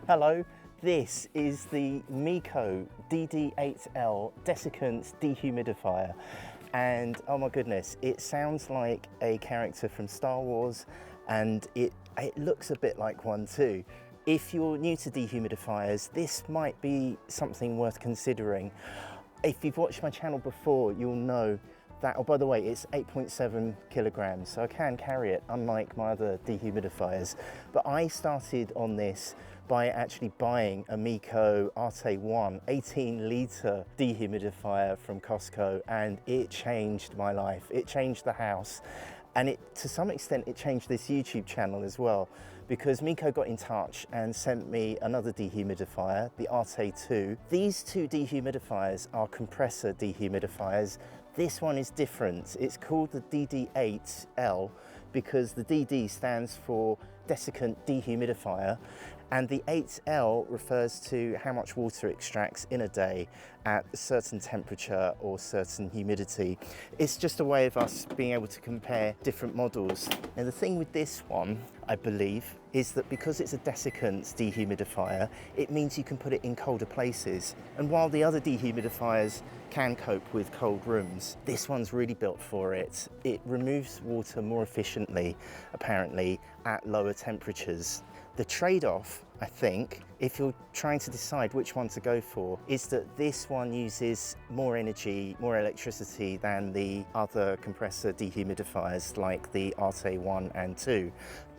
Hello, this is the Meaco DD8L Desiccant dehumidifier, and oh my goodness, it sounds like a character from Star Wars, and it looks a bit like one too. If you're new to dehumidifiers, this might be something worth considering. If you've watched my channel before, you'll know that, oh by the way, it's 8.7 kilograms, so I can carry it, unlike my other dehumidifiers. But I started on this by actually buying a Meaco Arete One 18-litre dehumidifier from Costco, and it changed my life. It changed the house, and to some extent it changed this YouTube channel as well, because Meaco got in touch and sent me another dehumidifier, the Arete Two. These two dehumidifiers are compressor dehumidifiers. This one is different. It's called the DD8L because the DD stands for Desiccant dehumidifier, and the 8L refers to how much water it extracts in a day at a certain temperature or certain humidity. It's just a way of us being able to compare different models. And the thing with this one, I believe, is that because it's a desiccant dehumidifier, it means you can put it in colder places. And while the other dehumidifiers can cope with cold rooms, this one's really built for it. It removes water more efficiently, apparently, at lower temperatures. The trade-off, I think, if you're trying to decide which one to go for, is that this one uses more energy, more electricity than the other compressor dehumidifiers like the Arete One and Two.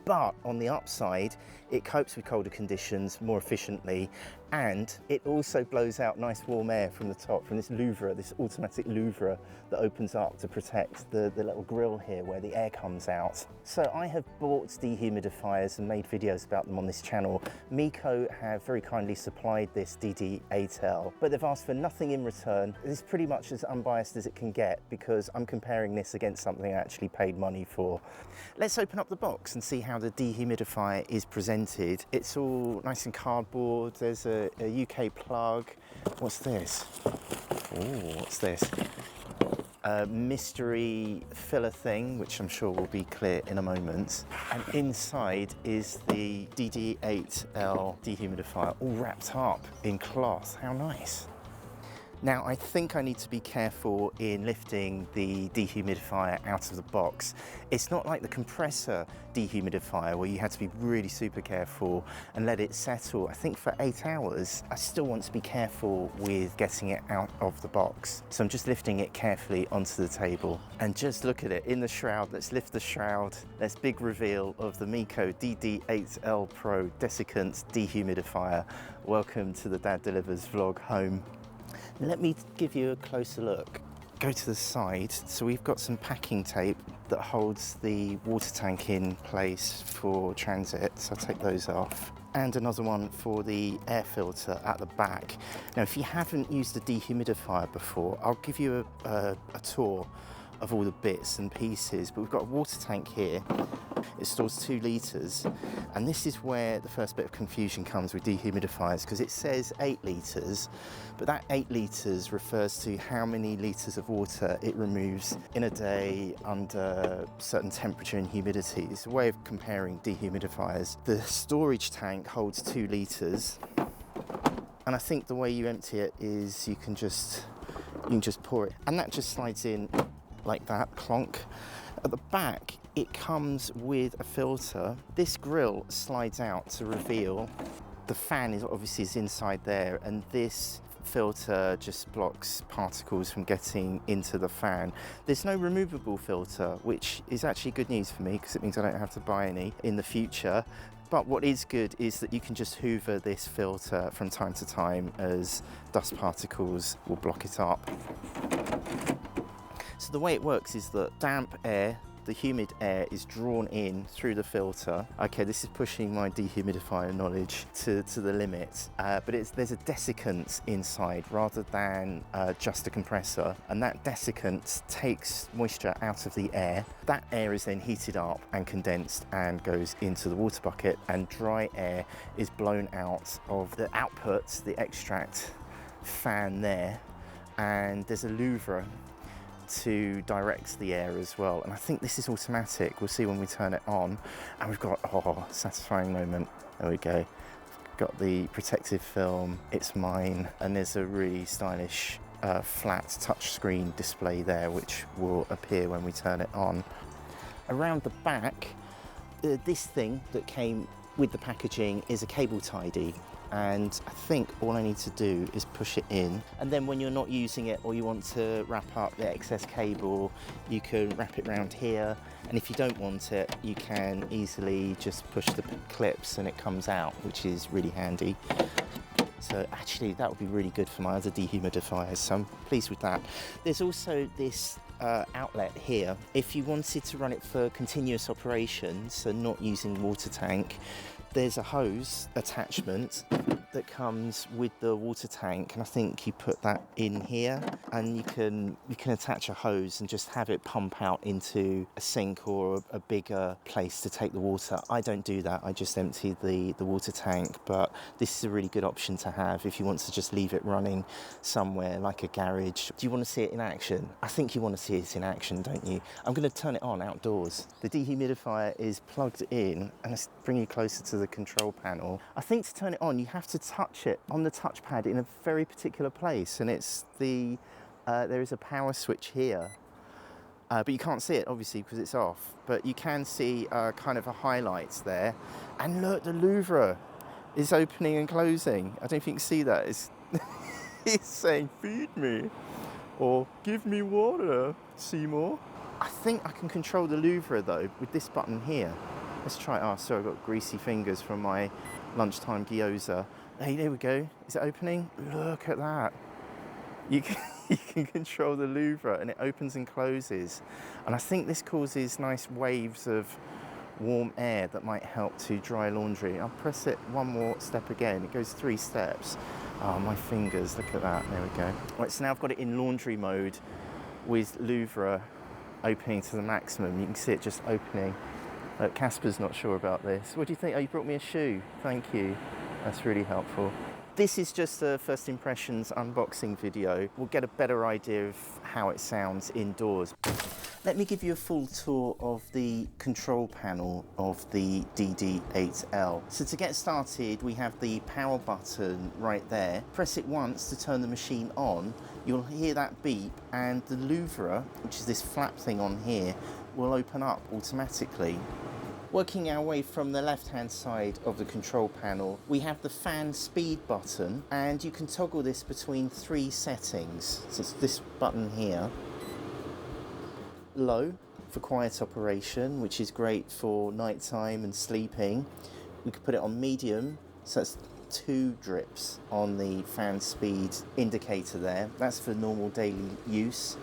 But on the upside, it copes with colder conditions more efficiently, and it also blows out nice warm air from the top, from this louvre, this automatic louvre that opens up to protect the little grill here where the air comes out. So I have bought dehumidifiers and made videos about them on this channel. Meaco have very kindly supplied this DD8L, but they've asked for nothing in return. It's pretty much as unbiased as it can get because I'm comparing this against something I actually paid money for. Let's open up the box and see how the dehumidifier is presented. It's all nice and cardboard. There's a UK plug. What's this? Oh, what's this? A mystery filler thing, which I'm sure will be clear in a moment. And inside is the DD8L dehumidifier, all wrapped up in cloth. How nice. Now, I think I need to be careful in lifting the dehumidifier out of the box. It's not like the compressor dehumidifier where you had to be really super careful and let it settle. I think for 8 hours, I still want to be careful with getting it out of the box. So I'm just lifting it carefully onto the table. And just look at it in the shroud. Let's lift the shroud. Let's big reveal of the Meaco DD8L Pro Desiccant dehumidifier. Welcome to the Dad Delivers vlog home. Let me give you a closer look. Go to the side. So we've got some packing tape that holds the water tank in place for transit. So I'll take those off. And another one for the air filter at the back. Now, if you haven't used a dehumidifier before, I'll give you a tour of all the bits and pieces. But we've got a water tank here. It stores 2 litres, and this is where the first bit of confusion comes with dehumidifiers, because it says 8 litres, but that 8 litres refers to how many litres of water it removes in a day under certain temperature and humidity. It's a way of comparing dehumidifiers. The storage tank holds 2 litres, and I think the way you empty it is you can just pour it, and that just slides in like that, clonk. At the back, it comes with a filter. This grill slides out to reveal. The fan is obviously inside there, and this filter just blocks particles from getting into the fan. There's no removable filter, which is actually good news for me because it means I don't have to buy any in the future. But what is good is that you can just hoover this filter from time to time as dust particles will block it up. So the way it works is that damp air, the humid air, is drawn in through the filter. Okay, this is pushing my dehumidifier knowledge to the limit, but there's a desiccant inside rather than just a compressor, and that desiccant takes moisture out of the air. That air is then heated up and condensed and goes into the water bucket, and dry air is blown out of the output, the extract fan there, and there's a louvre to direct the air as well. And I think this is automatic. We'll see when we turn it on. And we've got, oh, satisfying moment. There we go. got the protective film, it's mine, and there's a really stylish flat touchscreen display there which will appear when we turn it on. Around the back, this thing that came with the packaging is a cable tidy, and I think all I need to do is push it in, and then when you're not using it or you want to wrap up the excess cable, you can wrap it around here, and if you don't want it, you can easily just push the clips and it comes out, which is really handy. So actually that would be really good for my other dehumidifiers, so I'm pleased with that. There's also this outlet here. If you wanted to run it for continuous operations, so not using water tank, there's a hose attachment that comes with the water tank, and I think you put that in here, and you can attach a hose and just have it pump out into a sink or a bigger place to take the water. I don't do that, I just empty the water tank, but this is a really good option to have if you want to just leave it running somewhere like a garage. Do you want to see it in action? I think you want to see it in action, don't you? I'm going to turn it on outdoors. The dehumidifier is plugged in, and let's bring you closer to the control panel. I think to turn it on you have to touch it on the touchpad in a very particular place, and it's the there is a power switch here, but you can't see it obviously because it's off, but you can see kind of a highlights there, and look, the louvre is opening and closing. I don't know if you can see that. It's it's saying feed me or give me water, Seymour. I think I can control the louvre though with this button here. Let's try it. Oh, sorry, I've got greasy fingers from my lunchtime gyoza. Hey, there we go. Is it opening? Look at that. You can control the louvre, and it opens and closes. And I think this causes nice waves of warm air that might help to dry laundry. I'll press it one more step again. It goes 3 steps. Oh, my fingers, look at that. There we go. Right, so now I've got it in laundry mode with louvre opening to the maximum. You can see it just opening. Casper's not sure about this. What do you think? Oh, you brought me a shoe. Thank you. That's really helpful. This is just a first impressions unboxing video. We'll get a better idea of how it sounds indoors. Let me give you a full tour of the control panel of the DD8L. So to get started, we have the power button right there. Press it once to turn the machine on. You'll hear that beep, and the louvre, which is this flap thing on here, will open up automatically. Working our way from the left-hand side of the control panel, we have the fan speed button, and you can toggle this between 3 settings. So it's this button here. Low for quiet operation, which is great for nighttime and sleeping. We could put it on medium, so that's 2 drips on the fan speed indicator there. That's for normal daily use.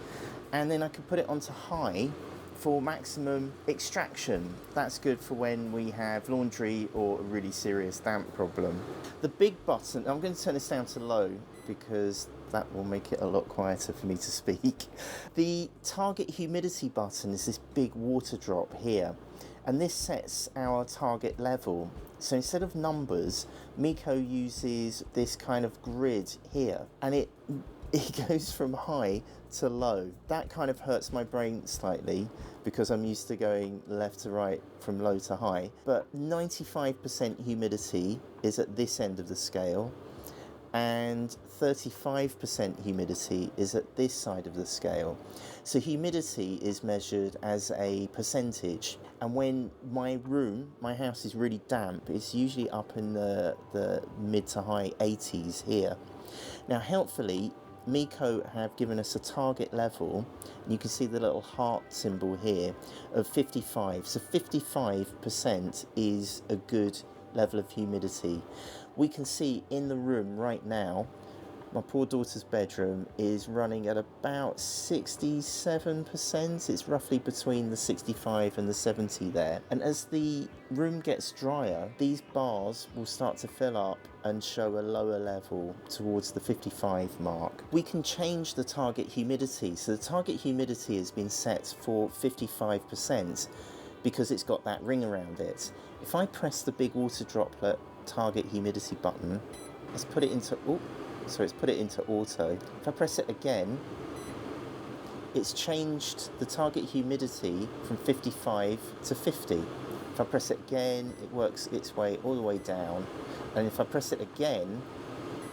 And then I could put it onto high for maximum extraction. That's good for when we have laundry or a really serious damp problem. The big button, I'm going to turn this down to low because that will make it a lot quieter for me to speak. The target humidity button is this big water drop here, and this sets our target level. So instead of numbers, Meaco uses this kind of grid here, and it goes from high to low. That kind of hurts my brain slightly because I'm used to going left to right from low to high. But 95% humidity is at this end of the scale, and 35% humidity is at this side of the scale. So humidity is measured as a percentage, and when my house is really damp, it's usually up in the mid to high 80s here. Now helpfully, Meaco have given us a target level, and you can see the little heart symbol here, of 55. So 55% is a good level of humidity. We can see in the room right now, my poor daughter's bedroom is running at about 67%. It's roughly between the 65 and the 70 there. And as the room gets drier, these bars will start to fill up and show a lower level towards the 55 mark. We can change the target humidity. So the target humidity has been set for 55% because it's got that ring around it. If I press the big water droplet target humidity button, let's put it into, it's put it into auto. If I press it again, it's changed the target humidity from 55 to 50. If I press it again, it works its way all the way down And if I press it again,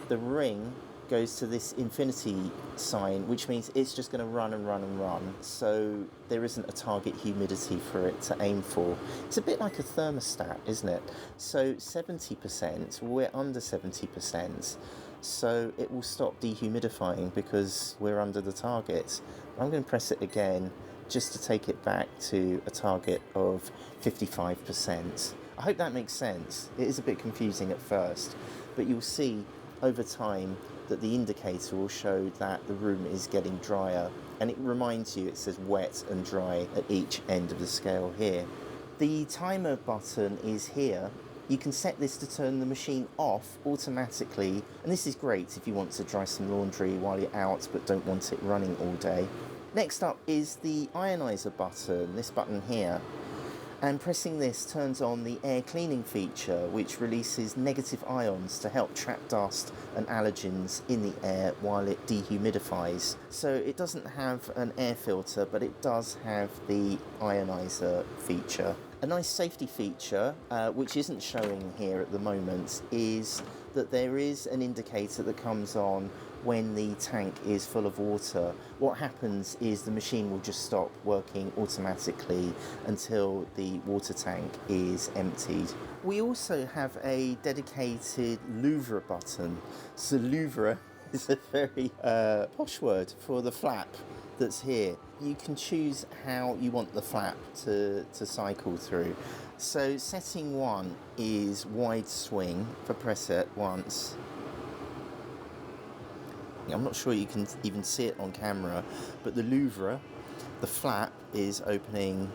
the ring goes to this infinity sign, which means it's just going to run and run and run. So there isn't a target humidity for it to aim for. It's a bit like a thermostat, isn't it? So 70%, we're under 70%. So it will stop dehumidifying because we're under the target. I'm going to press it again just to take it back to a target of 55%. I hope that makes sense. It is a bit confusing at first, but you'll see over time that the indicator will show that the room is getting drier, and it reminds you, it says wet and dry at each end of the scale here. The timer button is here. You can set this to turn the machine off automatically, and this is great if you want to dry some laundry while you're out but don't want it running all day. Next up is the ionizer button, this button here. And pressing this turns on the air cleaning feature, which releases negative ions to help trap dust and allergens in the air while it dehumidifies. So it doesn't have an air filter, but it does have the ionizer feature. A nice safety feature, which isn't showing here at the moment, is that there is an indicator that comes on when the tank is full of water. What happens is the machine will just stop working automatically until the water tank is emptied. We also have a dedicated louvre button. So louvre is a very posh word for the flap that's here. You can choose how you want the flap to cycle through. So setting 1 is wide swing. If I press it once, I'm not sure you can even see it on camera, but the louvre, the flap, is opening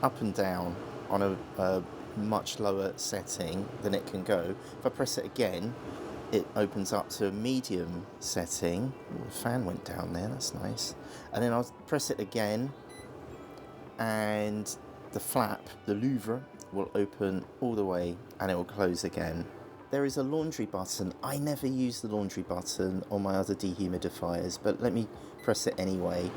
up and down on a much lower setting than it can go. If I press it again, it opens up to a medium setting. Ooh, the fan went down there, that's nice. And then I'll press it again, and the flap, the louvre, will open all the way and it will close again. There is a laundry button. I never use the laundry button on my other dehumidifiers, but let me press it anyway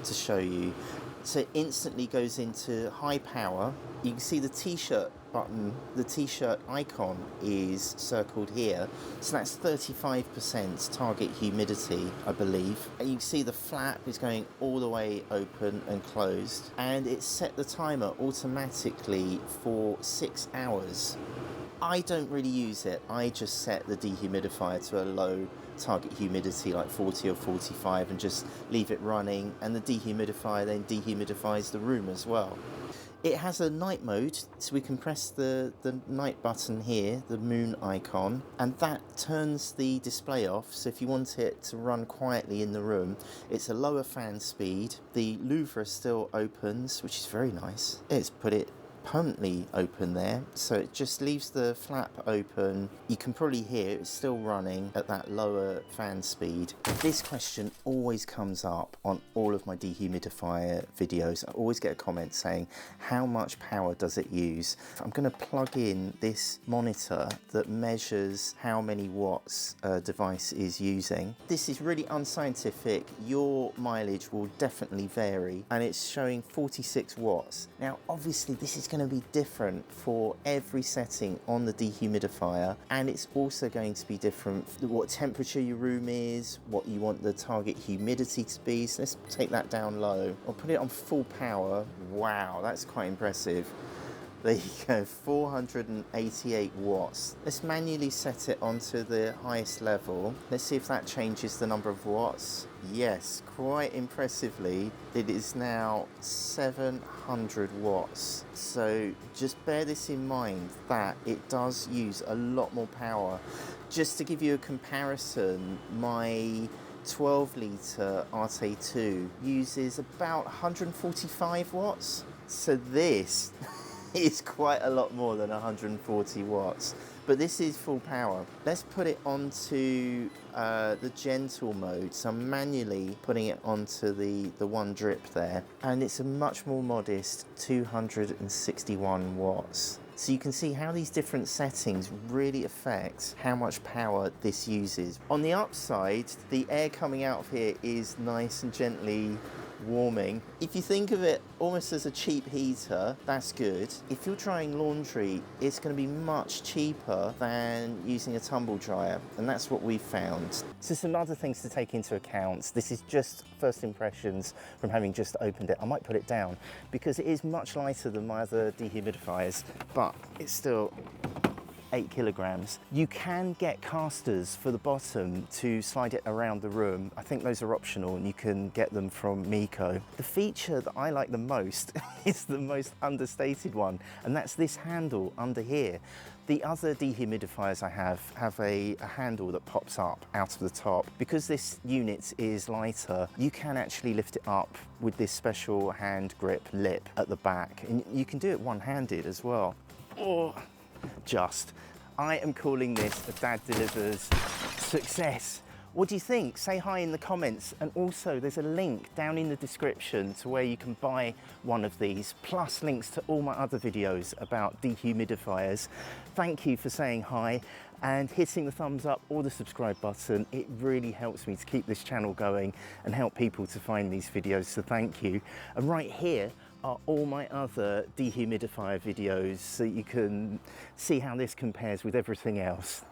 to show you. So it instantly goes into high power. You can see the t-shirt button, the t-shirt icon is circled here. So that's 35% target humidity, I believe. And you can see the flap is going all the way open and closed. And it's set the timer automatically for 6 hours. I don't really use it. I just set the dehumidifier to a low target humidity, like 40 or 45, and just leave it running, and the dehumidifier then dehumidifies the room as well. It has a night mode, so we can press the night button here, the moon icon, and that turns the display off. So if you want it to run quietly in the room, it's a lower fan speed. The louvre still opens, which is very nice. It's put it permanently open there, so it just leaves the flap open. You can probably hear it's still running at that lower fan speed. This question always comes up on all of my dehumidifier videos. I always get a comment saying, how much power does it use? I'm going to plug in this monitor that measures how many watts a device is using. This is really unscientific. Your mileage will definitely vary, and it's showing 46 watts. Now obviously this is going to be different for every setting on the dehumidifier, and it's also going to be different what temperature your room is, what you want the target humidity to be. So let's take that down low. I'll put it on full power. Wow, that's quite impressive. There you go, 488 watts. Let's manually set it onto the highest level. Let's see if that changes the number of watts. Yes, quite impressively, it is now 700 watts. So just bear this in mind that it does use a lot more power. Just to give you a comparison, my 12 litre Arete Two uses about 145 watts. So this is quite a lot more than 140 watts, but this is full power. Let's put it onto the gentle mode. So I'm manually putting it onto the one drip there, and it's a much more modest 261 watts. So you can see how these different settings really affect how much power this uses. On the upside, the air coming out of here is nice and gently warming. If you think of it almost as a cheap heater, that's good. If you're drying laundry, it's going to be much cheaper than using a tumble dryer, and that's what we found. So some other things to take into account. This is just first impressions from having just opened it. I might put it down because it is much lighter than my other dehumidifiers, but it's still 8 kilograms. You can get casters for the bottom to slide it around the room. I think those are optional and you can get them from Meaco. The feature that I like the most is the most understated one, and that's this handle under here. The other dehumidifiers I have a handle that pops up out of the top. Because this unit is lighter, you can actually lift it up with this special hand grip lip at the back, and you can do it one-handed as well. Oh. I am calling this a Dad Delivers success. What do you think? Say hi in the comments, and also there's a link down in the description to where you can buy one of these, plus links to all my other videos about dehumidifiers. Thank you for saying hi and hitting the thumbs up or the subscribe button. It really helps me to keep this channel going and help people to find these videos, so thank you. And right here are all my other dehumidifier videos so you can see how this compares with everything else.